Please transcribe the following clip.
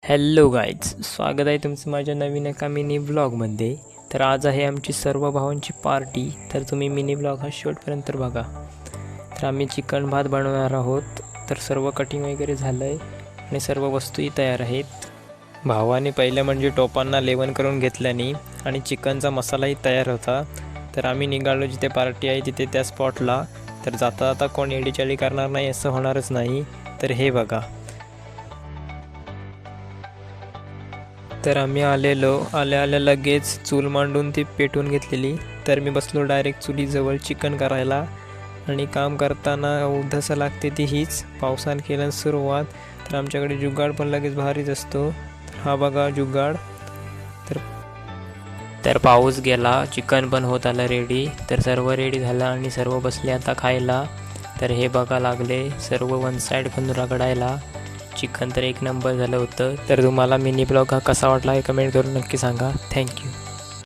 Hello guys, स्वागत आहे तुमचं माझ्या नवीन एका मिनी ब्लॉगमध्ये. तर आज आहे आमची सर्व भावांची पार्टी. तर तुम्ही मिनी ब्लॉग हा शेवटपर्यंत बघा. तर आम्ही चिकन भात बनवणार आहोत. तर सर्व कटिंग वगैरे झालं आहे आणि सर्व वस्तूही तयार आहेत. भावाने पहिलं म्हणजे टोपांना लेवण करून घेतल्याने आणि चिकनचा मसालाही तयार होता. तर आम्ही निघालो जिथे पार्टी आहे तिथे त्या स्पॉटला. तर जाता जाता कोण एडीचाळी करणार नाही असं होणारच नाही. तर हे बघा. तर आम्ही आल्या लगेच चूल मांडून ती पेटवून घेतलेली. तर मी बसलो डायरेक्ट चुलीजवळ चिकन करायला. आणि काम करताना उद्धस लागते ती हीच, पावसानं केलं सुरुवात. तर आमच्याकडे जुगाड पण लगेच भारीच असतो. तर हा बघा जुगाड. तर तर पाऊस गेला, चिकन पण होत आलं रेडी. तर सर्व रेडी झालं आणि सर्व बसले आता खायला. तर हे बघा लागले सर्व वन साईड पण रगडायला. चिकन तर एक नंबर झालं होतं. तर तुम्हाला मिनी ब्लॉग हा कसा वाटला हे कमेंट करून नक्की सांगा. थँक्यू.